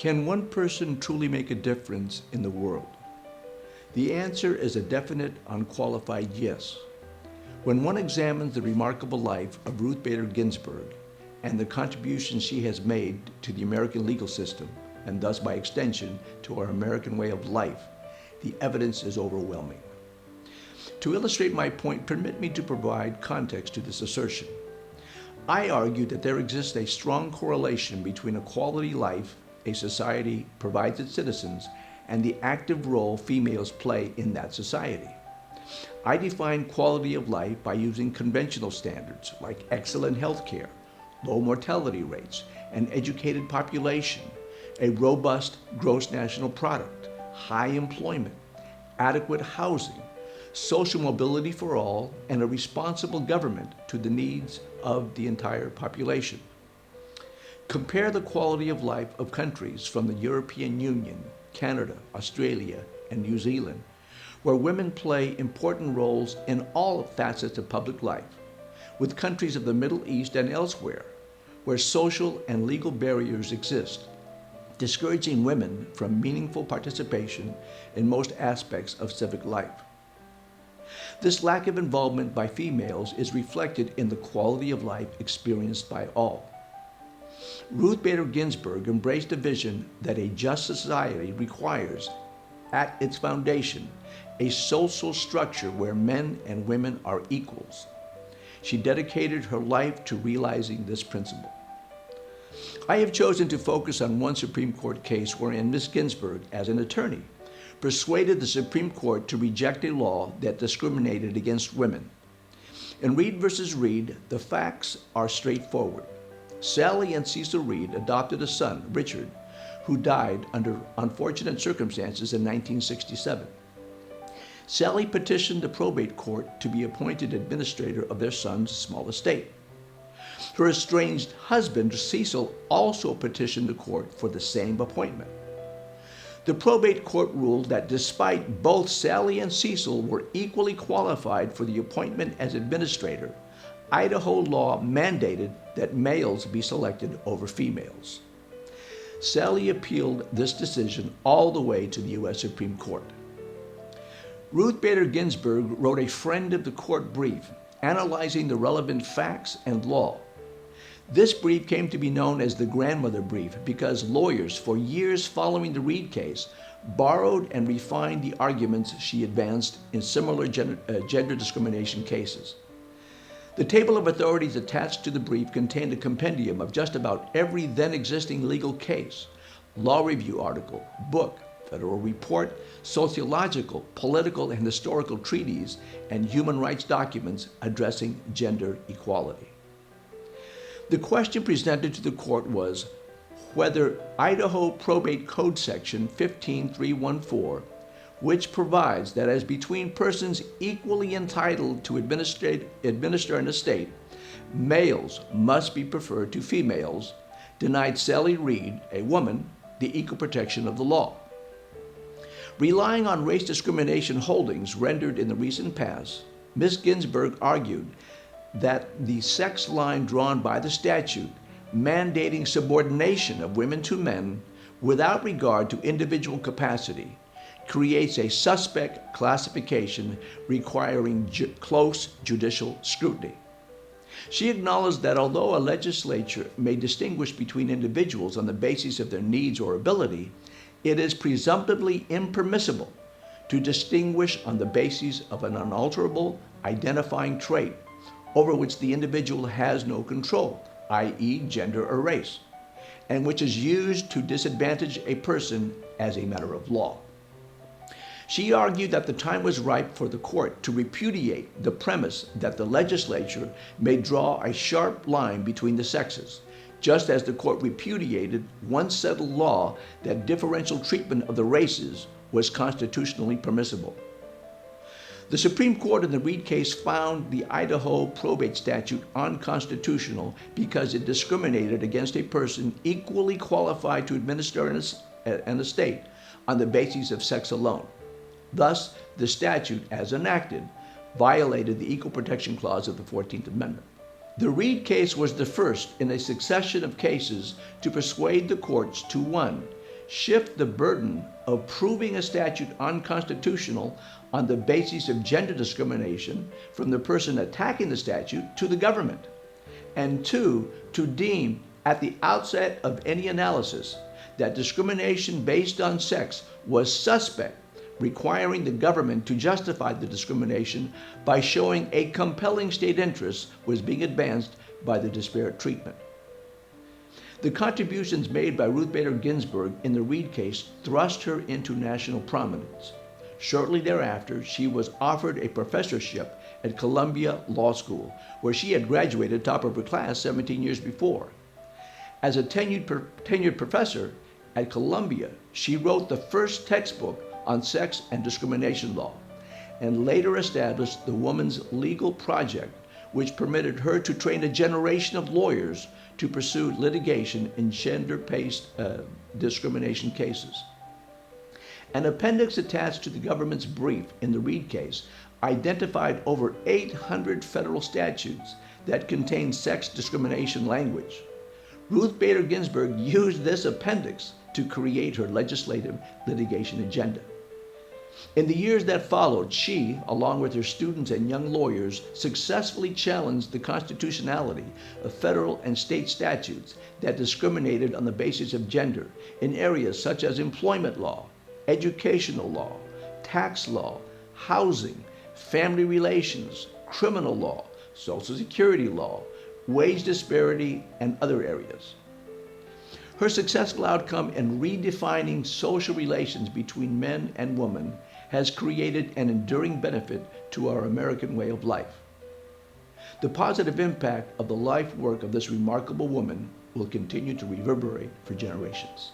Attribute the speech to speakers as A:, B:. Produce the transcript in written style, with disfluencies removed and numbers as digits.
A: Can one person truly make a difference in the world? The answer is a definite, unqualified yes. When one examines the remarkable life of Ruth Bader Ginsburg and the contributions she has made to the American legal system, and thus by extension to our American way of life, the evidence is overwhelming. To illustrate my point, permit me to provide context to this assertion. I argue that there exists a strong correlation between a quality life a society provides its citizens and the active role females play in that society. I define quality of life by using conventional standards like excellent health care, low mortality rates, an educated population, a robust gross national product, high employment, adequate housing, social mobility for all, and a responsible government to the needs of the entire population. Compare the quality of life of countries from the European Union, Canada, Australia, and New Zealand, where women play important roles in all facets of public life, with countries of the Middle East and elsewhere, where social and legal barriers exist, discouraging women from meaningful participation in most aspects of civic life. This lack of involvement by females is reflected in the quality of life experienced by all. Ruth Bader Ginsburg embraced a vision that a just society requires, at its foundation, a social structure where men and women are equals. She dedicated her life to realizing this principle. I have chosen to focus on one Supreme Court case wherein Ms. Ginsburg, as an attorney, persuaded the Supreme Court to reject a law that discriminated against women. In Reed versus Reed, the facts are straightforward. Sally and Cecil Reed adopted a son, Richard, who died under unfortunate circumstances in 1967. Sally petitioned the probate court to be appointed administrator of their son's small estate. Her estranged husband, Cecil, also petitioned the court for the same appointment. The probate court ruled that despite both Sally and Cecil were equally qualified for the appointment as administrator, Idaho law mandated that males be selected over females. Sally appealed this decision all the way to the U.S. Supreme Court. Ruth Bader Ginsburg wrote a friend of the court brief analyzing the relevant facts and law. This brief came to be known as the grandmother brief because lawyers for years following the Reed case borrowed and refined the arguments she advanced in similar gender discrimination cases. The table of authorities attached to the brief contained a compendium of just about every then existing legal case, law review article, book, federal report, sociological, political, and historical treaties, and human rights documents addressing gender equality. The question presented to the court was whether Idaho Probate Code Section 15314, which provides that as between persons equally entitled to administer an estate, males must be preferred to females, denied Sally Reed, a woman, the equal protection of the law. Relying on race discrimination holdings rendered in the recent past, Ms. Ginsburg argued that the sex line drawn by the statute mandating subordination of women to men without regard to individual capacity creates a suspect classification requiring close judicial scrutiny. She acknowledged that although a legislature may distinguish between individuals on the basis of their needs or ability, it is presumptively impermissible to distinguish on the basis of an unalterable identifying trait over which the individual has no control, i.e., gender or race, and which is used to disadvantage a person as a matter of law. She argued that the time was ripe for the court to repudiate the premise that the legislature may draw a sharp line between the sexes, just as the court repudiated once settled law that differential treatment of the races was constitutionally permissible. The Supreme Court in the Reed case found the Idaho probate statute unconstitutional because it discriminated against a person equally qualified to administer an estate on the basis of sex alone. Thus, the statute, as enacted, violated the Equal Protection Clause of the 14th Amendment. The Reed case was the first in a succession of cases to persuade the courts to 1. shift the burden of proving a statute unconstitutional on the basis of gender discrimination from the person attacking the statute to the government. And two, to deem at the outset of any analysis that discrimination based on sex was suspect, requiring the government to justify the discrimination by showing a compelling state interest was being advanced by the disparate treatment. The contributions made by Ruth Bader Ginsburg in the Reed case thrust her into national prominence. Shortly thereafter, she was offered a professorship at Columbia Law School, where she had graduated top of her class 17 years before. As a tenured professor at Columbia, she wrote the first textbook on sex and discrimination law, and later established the Women's Legal Project, which permitted her to train a generation of lawyers to pursue litigation in gender-based discrimination cases. An appendix attached to the government's brief in the Reed case identified over 800 federal statutes that contained sex discrimination language. Ruth Bader Ginsburg used this appendix to create her legislative litigation agenda. In the years that followed, she, along with her students and young lawyers, successfully challenged the constitutionality of federal and state statutes that discriminated on the basis of gender in areas such as employment law, educational law, tax law, housing, family relations, criminal law, Social Security law, wage disparity, and other areas. Her successful outcome in redefining social relations between men and women has created an enduring benefit to our American way of life. The positive impact of the life work of this remarkable woman will continue to reverberate for generations.